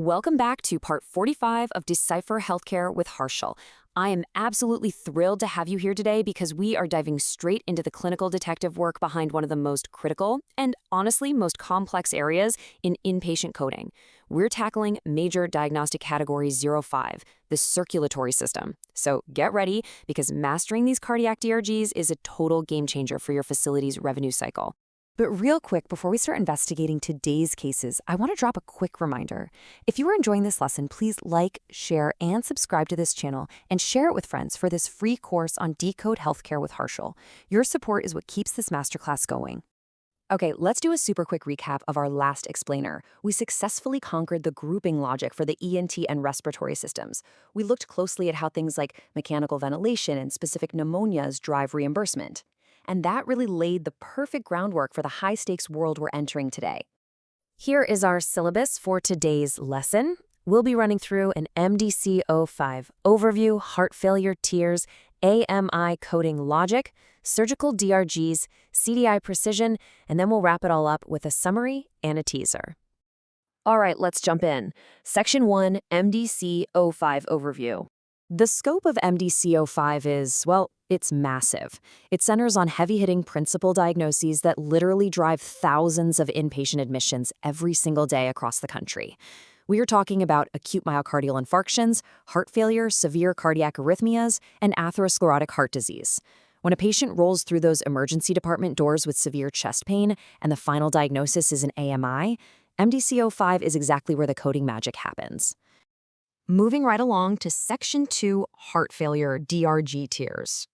Welcome back to part 45 of Decipher Healthcare with Harshal. I am absolutely thrilled to have you here today because we are diving straight into the clinical detective work behind one of the most critical and honestly most complex areas in inpatient coding. We're tackling major diagnostic category 05, the circulatory system. So get ready because mastering these cardiac DRGs is a total game changer for your facility's revenue cycle. But real quick, before we start investigating today's cases, I want to drop a quick reminder. If you are enjoying this lesson, please like, share, and subscribe to this channel and share it with friends for this free course on Decode Healthcare with Harshal. Your support is what keeps this masterclass going. Okay, let's do a super quick recap of our last explainer. We successfully conquered the grouping logic for the ENT and respiratory systems. We looked closely at how things like mechanical ventilation and specific pneumonias drive reimbursement. And that really laid the perfect groundwork for the high-stakes world we're entering today. Here is our syllabus for today's lesson. We'll be running through an MDC 05 overview, heart failure tiers, AMI coding logic, surgical DRGs, CDI precision, and then we'll wrap it all up with a summary and a teaser. All right, let's jump in. Section 1, MDC 05 overview. The scope of MDC 05 is, well, it's massive. It centers on heavy-hitting principal diagnoses that literally drive thousands of inpatient admissions every single day across the country. We are talking about acute myocardial infarctions, heart failure, severe cardiac arrhythmias, and atherosclerotic heart disease. When a patient rolls through those emergency department doors with severe chest pain and the final diagnosis is an AMI, MDC 05 is exactly where the coding magic happens. Moving right along to Section 2, heart failure DRG tiers.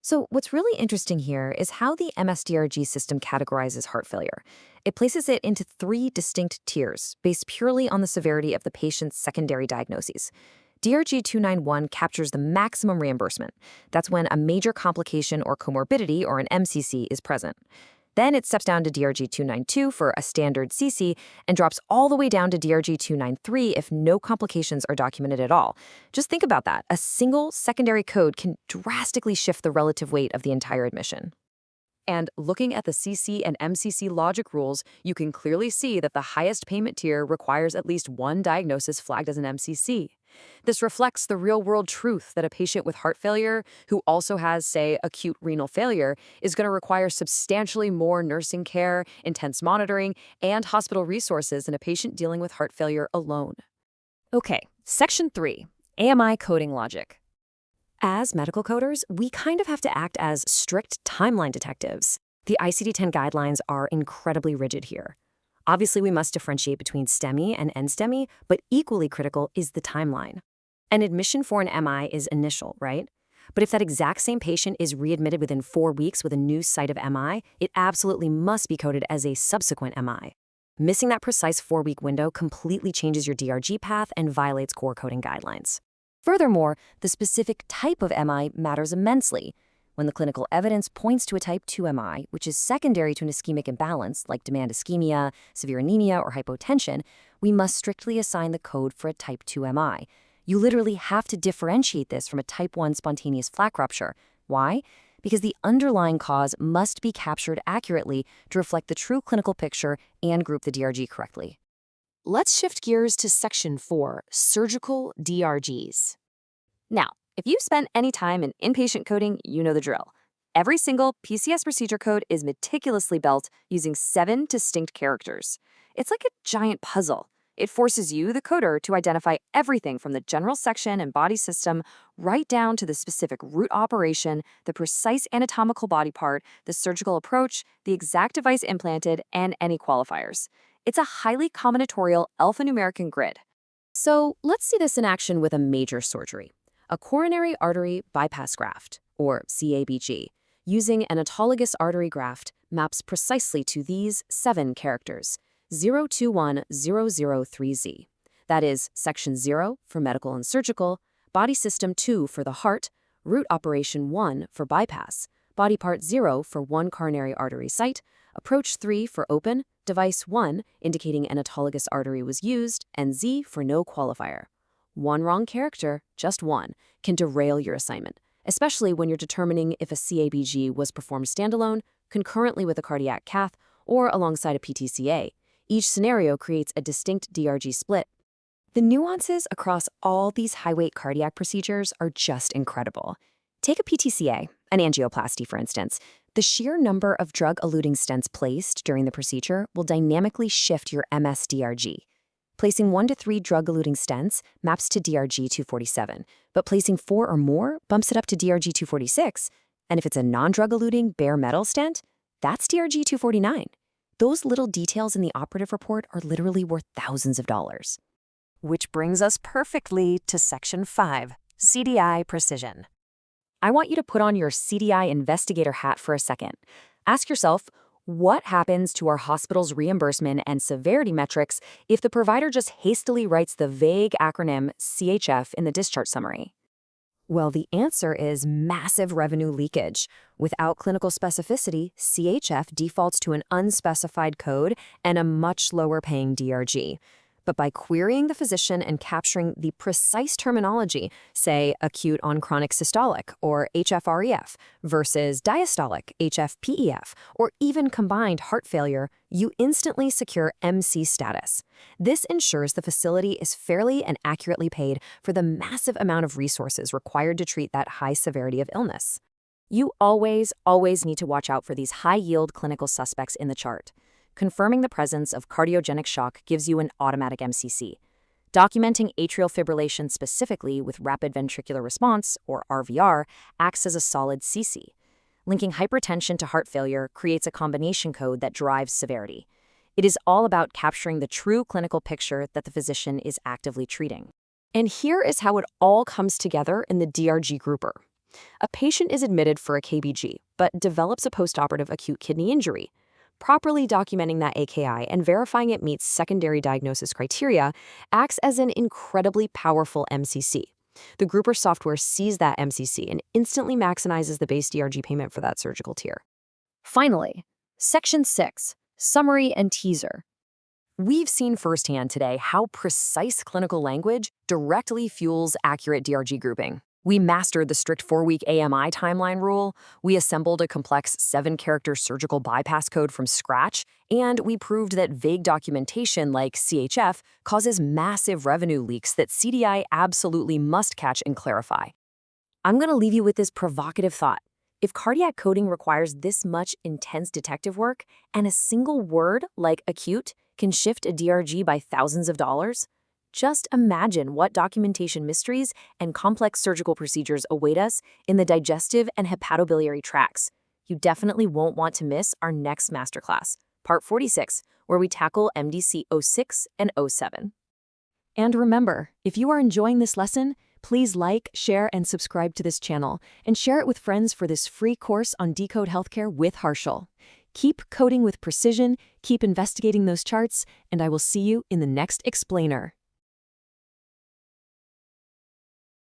So what's really interesting here is how the MSDRG system categorizes heart failure. It places it into 3 distinct tiers based purely on the severity of the patient's secondary diagnoses. DRG 291 captures the maximum reimbursement. That's when a major complication or comorbidity, or an MCC, is present. Then it steps down to DRG 292 for a standard CC and drops all the way down to DRG 293 if no complications are documented at all. Just think about that. A single secondary code can drastically shift the relative weight of the entire admission. And looking at the CC and MCC logic rules, you can clearly see that the highest payment tier requires at least one diagnosis flagged as an MCC. This reflects the real-world truth that a patient with heart failure who also has, say, acute renal failure is going to require substantially more nursing care, intense monitoring, and hospital resources than a patient dealing with heart failure alone. Okay, Section 3, AMI coding logic. As medical coders, we kind of have to act as strict timeline detectives. The ICD-10 guidelines are incredibly rigid here. Obviously, we must differentiate between STEMI and NSTEMI, but equally critical is the timeline. An admission for an MI is initial, right? But if that exact same patient is readmitted within 4 weeks with a new site of MI, it absolutely must be coded as a subsequent MI. Missing that precise 4-week window completely changes your DRG path and violates core coding guidelines. Furthermore, the specific type of MI matters immensely. When the clinical evidence points to a type 2 MI, which is secondary to an ischemic imbalance like demand ischemia, severe anemia, or hypotension, we must strictly assign the code for a type 2 MI. You literally have to differentiate this from a type 1 spontaneous flak rupture. Why? Because the underlying cause must be captured accurately to reflect the true clinical picture and group the DRG correctly. Let's shift gears to Section 4, surgical DRGs. Now, if you've spent any time in inpatient coding, you know the drill. Every single PCS procedure code is meticulously built using 7 distinct characters. It's like a giant puzzle. It forces you, the coder, to identify everything from the general section and body system right down to the specific root operation, the precise anatomical body part, the surgical approach, the exact device implanted, and any qualifiers. It's a highly combinatorial alphanumeric grid. So let's see this in action with a major surgery. A coronary artery bypass graft, or CABG, using an autologous artery graft maps precisely to these 7 characters, 021003Z. That is Section 0 for medical and surgical, body system 2 for the heart, root operation 1 for bypass, body part 0 for 1 coronary artery site, approach 3 for open, device 1 indicating an autologous artery was used, and Z for no qualifier. One wrong character, just one, can derail your assignment, especially when you're determining if a CABG was performed standalone, concurrently with a cardiac cath, or alongside a PTCA. Each scenario creates a distinct DRG split. The nuances across all these high-weight cardiac procedures are just incredible. Take a PTCA, an angioplasty, for instance. The sheer number of drug-eluting stents placed during the procedure will dynamically shift your MSDRG. Placing 1 to 3 drug-eluting stents maps to DRG 247, but placing 4 or more bumps it up to DRG 246. And if it's a non-drug-eluting bare metal stent, that's DRG 249. Those little details in the operative report are literally worth thousands of dollars. Which brings us perfectly to Section 5, CDI Precision. I want you to put on your CDI investigator hat for a second. Ask yourself, what happens to our hospital's reimbursement and severity metrics if the provider just hastily writes the vague acronym CHF in the discharge summary? Well, the answer is massive revenue leakage. Without clinical specificity, CHF defaults to an unspecified code and a much lower paying DRG. But by querying the physician and capturing the precise terminology, say acute on chronic systolic or HFrEF versus diastolic HFpEF, or even combined heart failure, you instantly secure MC status. This ensures the facility is fairly and accurately paid for the massive amount of resources required to treat that high severity of illness. You always need to watch out for these high-yield clinical suspects in the chart. Confirming the presence of cardiogenic shock gives you an automatic MCC. Documenting atrial fibrillation specifically with rapid ventricular response, or RVR, acts as a solid CC. Linking hypertension to heart failure creates a combination code that drives severity. It is all about capturing the true clinical picture that the physician is actively treating. And here is how it all comes together in the DRG grouper. A patient is admitted for a KBG, but develops a postoperative acute kidney injury. Properly documenting that AKI and verifying it meets secondary diagnosis criteria acts as an incredibly powerful MCC. The grouper software sees that MCC and instantly maximizes the base DRG payment for that surgical tier. Finally, Section 6, Summary and Teaser. We've seen firsthand today how precise clinical language directly fuels accurate DRG grouping. We mastered the strict 4-week AMI timeline rule, we assembled a complex 7-character surgical bypass code from scratch, and we proved that vague documentation like CHF causes massive revenue leaks that CDI absolutely must catch and clarify. I'm going to leave you with this provocative thought. If cardiac coding requires this much intense detective work, and a single word like acute can shift a DRG by thousands of dollars, just imagine what documentation mysteries and complex surgical procedures await us in the digestive and hepatobiliary tracts. You definitely won't want to miss our next masterclass, Part 46, where we tackle MDC 06 and 07. And remember, if you are enjoying this lesson, please like, share, and subscribe to this channel, and share it with friends for this free course on Decode Healthcare with Harshal. Keep coding with precision, keep investigating those charts, and I will see you in the next explainer.